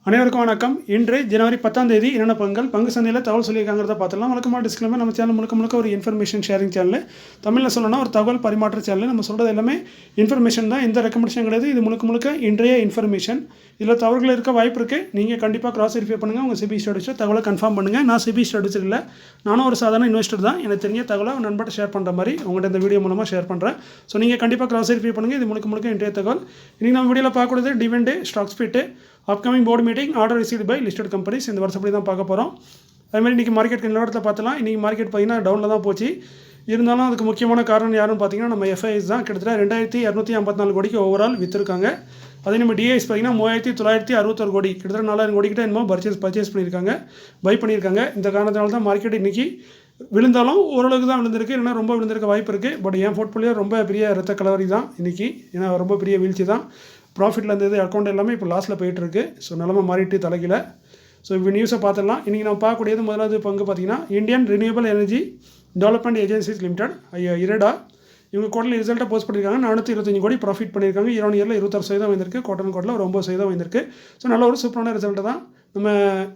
அனைவருக்கும் வணக்கம். இன்று ஜனவரி 10ஆம் தேதி என்னென்ன பங்கு சந்தையில் தகவல் சொல்லியிருக்காங்கிறத பார்த்துலாம். வழக்கமாக டிஸ்க்ளைமர், நம்ம சேனல் முழுக்க ஒரு இன்ஃபர்மேஷன் ஷேரிங் சேனல். தமிழில் சொல்லணும்னா ஒரு தகவல் பரிமாற்ற சேனல். நம்ம சொல்கிறது எல்லாமே இன்ஃபர்மேஷன் தான், எந்த ரெக்கமெண்டேஷன் கிடையாது. இது முழுக்க இன்றைய இன்ஃபர்மேஷன். இதில் தவறுகள் இருக்க வாய்ப்பு இருக்குது. நீங்கள் கண்டிப்பாக கிராஸ் வெரிஃபை பண்ணுங்கள். உங்கள் சிபி ஸ்டடிஸில் தகவலை கன்ஃபார்ம் பண்ணுங்கள். நான் சிபி ஸ்டடிஸ் இல்லை, நானும் ஒரு சாதாரண இன்வெஸ்டர் தான். எனக்கு தெரிஞ்ச தகவலை நண்பர்கிட்ட ஷேர் பண்ணுற மாதிரி உங்கள்கிட்ட இந்த வீடியோ மூலமாக ஷேர் பண்ணுறேன். ஸோ நீங்கள் கண்டிப்பாக கிராஸ் வெரிஃபை பண்ணுங்கள். இது முழுக்க இன்றைய தகவல். இன்றைக்கி நம்ம வீடியோவில் பார்க்கக்கூடியது dividend, stock split, upcoming board meeting, order received by listed companies. இந்த வருஷப்படி தான் பார்க்க போகிறோம். அதுமாதிரி இன்றைக்கி மார்க்கெட் நிலவரத்தில் பார்த்தலாம். இன்றைக்கி மார்க்கெட் பார்த்திங்கன்னா டவுனில் தான் போச்சு. இருந்தாலும் அதுக்கு முக்கியமான காரணம் யாருன்னு பார்த்தீங்கன்னா நம்ம எஃப்ஐஎஸ் தான். கிட்டத்தட்ட 2254 கோடிக்கு ஓவரால் விற்றுருக்காங்க. அதே நம்ம டிஐஎஸ் பார்த்திங்கன்னா 3961 கோடி, கிட்டத்தட்ட 4000 கோடிக்கிட்ட என்னமோ பர்ச்சேஸ் பண்ணியிருக்காங்க, பை பண்ணியிருக்காங்க. இந்த காரணத்தினால தான் மார்க்கெட் இன்றைக்கி விழுந்தாலும் ஓரளவுக்கு தான் விழுந்திருக்கு, இல்லைனா ரொம்ப விழுந்திருக்க வாய்ப்பு இருக்குது. பட் என் போர்ட்ஃபோலியோ ரொம்ப பெரிய ரத்த கலவரி தான் இன்றைக்கி. ஏன்னா ரொம்ப பெரிய வீழ்ச்சி தான். ப்ராஃபிட்டில் இருந்தது அக்கௌண்ட் எல்லாமே இப்போ லாஸில் போயிட்டுருக்கு. ஸோ நிலமை மாறிட்டு தலைக்கல. ஸோ இப்போ நியூஸை பார்த்துடலாம். இன்றைக்கி நம்ம பார்க்கக்கூடியது முதலாவது பங்கு பார்த்திங்கன்னா Indian renewable energy development agencies limited, IREDA. இவங்க குவார்டர்லி ரிசல்ட்டை போஸ்ட் பண்ணியிருக்காங்க. 425 கோடி ப்ராஃபிட் பண்ணியிருக்காங்க. இயரில் 26% வந்திருக்கு. குவார்டர் ஒரு 9% வந்திருக்கு. ஸோ நல்ல ஒரு சூப்பரான ரிசல்ட்டு தான் நம்ம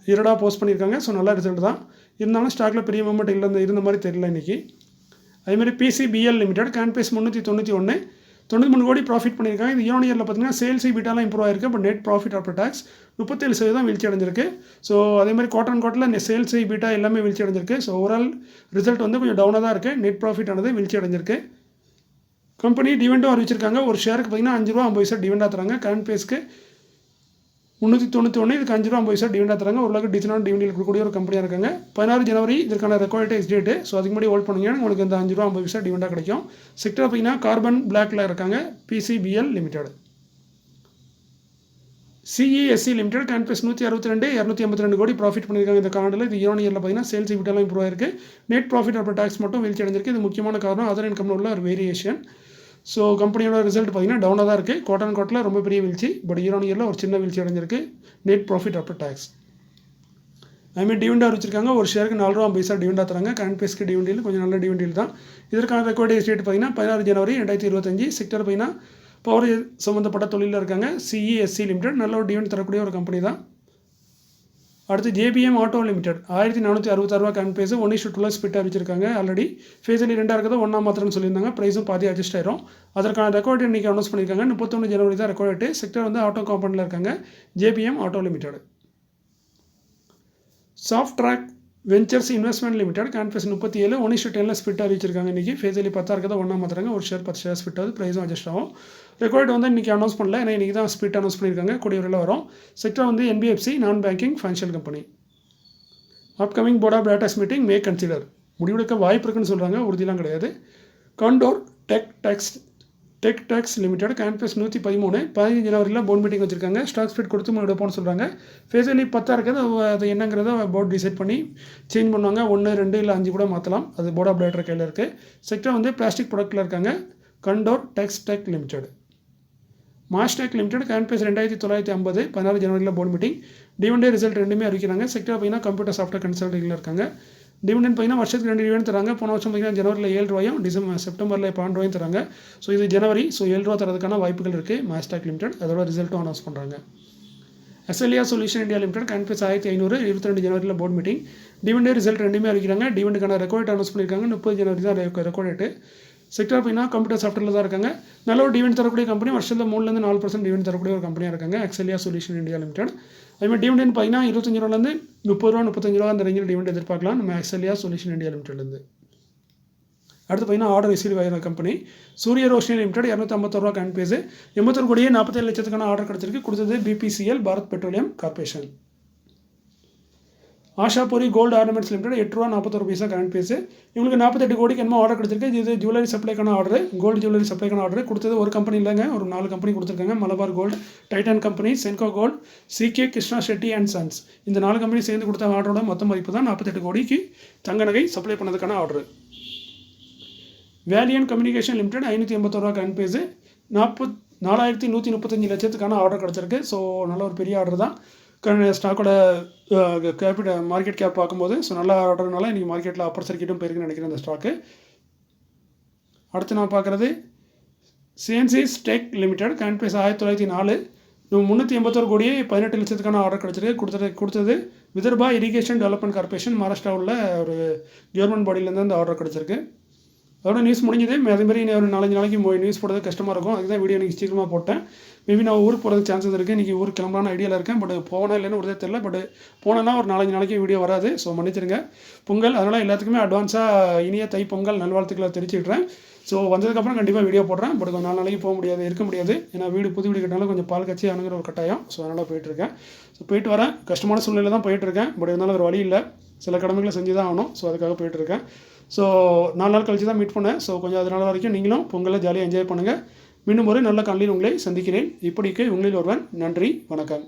IREDA போஸ்ட் பண்ணியிருக்காங்க. ஸோ நல்ல ரிசல்ட் தான். இருந்தாலும் ஸ்டாக்கில் பெரிய மூமெண்ட் இருந்த மாதிரி தெரியல இன்றைக்கி. அதேமாதிரி PCBL லிமிடெட், கேன்பேஸ் 391, 93 கோடி ப்ராஃபிட் பண்ணியிருக்காங்க. இது இயரில் பார்த்தீங்கன்னா சேல்ஸ் பீட்டாலாம் இம்ப்ரூவ் ஆயிருக்கு. But net profit after tax 37% வீழ்ச்சி அடைஞ்சிருக்கு. ஸோ அதே மாதிரி குவார்டரில் சேல்ஸ் பீட்டா எல்லாமே வீழ்ச்சி அடைஞ்சிருக்கு. ஸோ ஓவரால் ரிசல்ட் வந்து கொஞ்சம் டவுனாக தான் இருக்குது. நெட் ப்ராஃபிட் ஆனது வீழ்ச்சி அடைஞ்சிருக்கு. கம்பெனி டிவிடெண்டும் அறிவிச்சிருக்காங்க. ஒரு ஷேருக்கு பார்த்தீங்கன்னா ₹5.50 டிவிடெண்டாக தராங்க. கரண்ட் பேஸ்க்கு 391, இதுக்கு ₹5.50 டிவிடெண்டாக தராங்க. ஓரளவுக்கு டீசனான டிவிடெண்ட் கொடுக்கக்கூடிய ஒரு கம்பெனியாக இருக்காங்க. 16 ஜனவரி இதற்கான ரெக்கார்ட் எக்ஸ் டேட்டு. ஸோ அதுக்கு முன்னாடி ஹோல்ட் பண்ணுங்க, உங்களுக்கு இந்த ₹5.50 டிவிடெண்டாக கிடைக்கும். செக்டர் பார்த்தீங்கன்னா கார்பன் பிளாக்ல இருக்காங்க. PCBL limited. CESC லிமிடெட், கேன்பேஸ் 162, 252 கோடி ப்ராஃபிட் பண்ணியிருக்காங்க இந்த காலத்தில். இது இயரில் பார்த்தீங்கன்னா சேல்ஸ் பீட்டாலாம் இம்ப்ரூவ் ஆயிருக்கு. நெட் ப்ராஃபிட் ஆஃப்டர் டாக்ஸ் மட்டும் வீழ்ச்சி அடைஞ்சிருக்கு. இது முக்கியமான காரணம் அதர் இன்கம்ல உள்ள ஒரு வேரியேஷன். ஸோ கம்பெனியோட ரிசல்ட் பார்த்திங்கன்னா டவுனாக தான் இருக்குது. குவார்டரில் ரொம்ப பெரிய வீழ்ச்சி. பட் இயரில் ஒரு சின்ன வீழ்ச்சி அடைஞ்சிருக்கு. Net profit after tax. அதுமாதிரி டிவிடெண்ட் அறிவிச்சிருக்காங்க. ஒரு ஷேருக்கு ₹4.50 டிவிடெண்டாக தராங்க. கரண்ட் பேஸ்க்கு டிவிடெண்ட் கொஞ்சம் நல்ல டிவிடெண்ட் தான். இதற்கான ரெக்கார்ட் டேட் பார்த்திங்கன்னா 16 ஜனவரி 2025. செக்டர் பார்த்திங்கன்னா பவர் சம்மந்தப்பட்ட தொழிலில் இருக்காங்க. CESC லிமிடெட் நல்ல ஒரு டிவிடெண்ட் தரக்கூடிய ஒரு கம்பெனி தான். அடுத்து JBM auto limited, ₹1466 current base, 1:2 split அறிவிச்சிருக்காங்க. ஆல்ரெடி ஃபேஸலி 2 இருக்கிறது 1 மாத்திரம்னு சொல்லியிருந்தாங்க. ப்ரைஸும் பாதி அட்ஜஸ்ட் ஆயிரும். அதற்கான ரெக்கார்ட் இன்றைக்கி அனௌன்ஸ் பண்ணியிருக்காங்க. 31 ஜனவரி தான் ரெக்கார்ட். செக்டர் வந்து ஆட்டோ காம்பவுண்டில் இருக்காங்க. JBM auto limited. Soft track ventures investment limited, கேன்பேஸ் 37, 1:10 ஸ்பிட் அறிவிச்சிருக்காங்க. இன்றைக்கி ஃபேஸலி 10 இருக்கிறத 1 மாத்திரங்க. ஒரு ஷேர் 10 ஷேர் ஸ்பிட் ஆகுது. ப்ரைஸும் அட்ஜஸ்ட் ஆகும். ரெக்கார்ட் வந்து இன்றைக்கி அனௌன்ஸ் பண்ணல, ஏன்னா இன்றைக்கி தான் ஸ்பிட் அனௌன்ஸ் பண்ணியிருக்காங்க. கூடிய வரையில் வரும். செக்டர் வந்து NBFC, non banking financial company. Upcoming board of directors meeting may consider, முடிவெடுக்க வாய்ப்பு இருக்குன்னு சொல்கிறாங்க, உறுதியெலாம் கிடையாது. காண்டோர் டெக்ஸ் லிமிடெட், கேன்பேஸ் 113, 15 ஜனவரியில் போர்ட் மீட்டிங் வச்சிருக்காங்க. ஸ்டாக் ஸ்பிளிட் கொடுத்து எடுப்போம்னு சொல்கிறாங்க. ஃபேஸலி 10 இருக்குது. அது என்னங்கிறத போர்ட் டிசைட் பண்ணி சேஞ்ச் பண்ணுவாங்க. 1, 2 இல்லை 5 கூட மாற்றலாம். அது போர்ட் ஆஃப் டைரக்டர் கையில் இருக்குது. செக்டர் வந்து பிளாஸ்டிக் ப்ராடக்ட்டில் இருக்காங்க. கண்டோர் டெக் லிமிடெட். மாஸ்டெக் லிமிடெட், கேன்பேஸ் 2950, 16 ஜனவரியில் போர்ட் மீட்டிங். டிவிடெண்ட் ரிசல்ட் ரெண்டுமே அறிவிக்கிறாங்க. செக்டர் பார்த்தீங்கன்னா கம்ப்யூட்டர் சாஃப்ட்வேர் கன்சல்டிங்கில் இருக்காங்க. டிவிடெண்ட் பார்த்தீங்கன்னா வருஷத்துக்கு 2 டிவிடெண்ட் தராங்க. போன வருஷம் பார்த்தீங்கன்னா ஜனவரியில் ₹7, செப்டம்பரில் ₹12 தராங்க. ஸோ இது ஜனவரி. ஸோ ₹7 தரதுக்கான வாய்ப்புகள் இருக்குது. மாஸ்டெக் லிமிடெட் அதோட ரிசல்ட்டும் அனௌன்ஸ் பண்ணுறாங்க. SLR சொல்யூஷன் இந்தியா லிமிடெட், கேன்பேஸ் 1500, 22 ஜனவரியில் போர்ட் மீட்டிங். டிவிடெண்ட் ரிசல்ட் ரெண்டுமே அறிவிக்கிறாங்க. டிவிடெண்டுக்கான ரெக்கார்ட் அனௌன்ஸ் பண்ணியிருக்காங்க. 30 ஜனவரி தான் ரெக்கார்ட் டேட்டு. செக்டர் பார்த்தீங்கன்னா கம்ப்யூட்டர் சாஃப்ட்வேரில் தான் இருக்காங்க. நல்ல ஒரு டிவிடெண்ட் தரக்கூடிய கம்பெனி. வருஷத்தில் 3-4% டிவிடெண்ட் தரக்கூடிய ஒரு கம்பெனியாக இருக்காங்க. SLR solution India limited. அதுமாதிரி டிவிடெண்ட் பார்த்தீங்கன்னா ₹25 ₹30, ₹35 அந்த ரேஞ்சில் டிவிடெண்ட் எதிர்பார்க்கலாம் நம்ம SLR சொல்யூஷன் இந்தியா லிமிடெட்லேருந்து. அடுத்து பார்த்தீங்கன்னா ஆர்டர் ரிசீவ் ஆகிற கம்பெனி சூரிய ரோஷினி லிமிடெட், ₹251 கரண்ட் பேஸ், 81 கோடியே 47 லட்சத்துக்கான ஆர்டர் கிடச்சிருக்கு. கொடுத்தது BPCL, Bharat petroleum corporation. Ashapuri gold ornaments limited, ₹8.41 current base. இவங்களுக்கு 48 கோடிக்கு என்னமோ ஆர்டர் கிடச்சிருக்கு. இது ஜுவல்லரி சப்ளைக்கான ஆர்டர், கோல்டு ஜுவல்லரி சப்ளைக்கான ஆர்டர். கொடுத்தது ஒரு கம்பெனி இல்லைங்க, ஒரு 4 கம்பெனி கொடுத்துருக்காங்க. Malabar gold, Titan company, Senco gold, CK Krishna Shetty and sons. இந்த 4 கம்பெனி சேர்ந்து கொடுத்த ஆர்டரோட மொத்த மதிப்பு தான் 48 கோடிக்கு தங்க நகை சப்ளை பண்ணதுக்கான order. Valiant communication limited, ₹581 current base, 4135 லட்சத்துக்கான ஆர்டர் கிடச்சிருக்கு. ஸோ நல்ல ஒரு பெரிய ஆர்டர் தான். ஸ்டாக்கோட மார்க்கெட் கேப் பார்க்கும்போது ஸோ நல்ல ஆர்டர்னால இன்றைக்கி மார்க்கெட்டில் அப்பர் சர்க்கிட்டும் போயிருக்குன்னு நினைக்கிறேன் இந்த ஸ்டாக்கு. அடுத்து நான் பார்க்குறது CNC டெக் லிமிடெட், கேன்பேஸ் 1904, நம்ம 381 கோடியே 18 லட்சத்துக்கான ஆர்டர் கிடச்சிருக்கு. கொடுத்தது Vidarbha irrigation development corporation, Maharashtra உள்ள ஒரு கவர்மெண்ட் பாடியிலேருந்து அந்த ஆர்டர் கிடச்சிருக்கு. அதோட நியூஸ் முடிஞ்சது. அதேமாதிரி ஒரு 4-5 நாளைக்கு நியூஸ் போடுறது கஷ்டமாக இருக்கும். அதுக்கு தான் வீடியோ எனக்கு சீக்கிரமாக போட்டேன். மேபி நான் ஊருக்கு போகிறதுக்கு சான்சஸ் இருக்குது. இன்றைக்கி ஊருக்கு கிளம்பலான்னு ஐடியாவில் இருக்கேன். பட் போனால் இல்லைன்னு ஒரு தெரியல. பட் போனேன்னா ஒரு 4-5 நாளைக்கு வீடியோ வராது. ஸோ மன்னிச்சிருங்க. பொங்கல், அதனால் எல்லாத்துக்குமே அட்வான்ஸாக இனிய தை பொங்கல் நல்வாழ்த்துக்களை தெரிவிச்சுக்கிறேன். ஸோ வந்ததுக்கப்புறம் கண்டிப்பாக வீடியோ போடுறேன். பட் கொஞ்சம் 4 நாளைக்கு போக முடியாது, இருக்க முடியாது. ஏன்னா புது வீடு கட்டினாலும் கொஞ்சம் பால் கட்சி அணுகிற ஒரு கட்டாயம். ஸோ அதனால் போயிட்டுருக்கேன். ஸோ போயிட்டு வரேன். கஷ்டமான சூழ்நிலை தான் போயிட்டுருக்கேன். பட் இருந்தாலும் ஒரு வழி இல்லை, சில கடமைகளை செஞ்சு தான் ஆகணும். ஸோ அதுக்காக போயிட்டுருக்கேன். ஸோ 4 நாள் கழிச்சு தான் மீட் பண்ணேன். ஸோ கொஞ்சம் அதனால் வரைக்கும் நீங்களும் பொங்கலை ஜாலியாக என்ஜாய் பண்ணுங்கள். மீண்டும் ஒரு நல்ல காலையில் உங்களை சந்திக்கிறேன். இப்படிக்கு உங்களில் ஒருவன். நன்றி, வணக்கம்.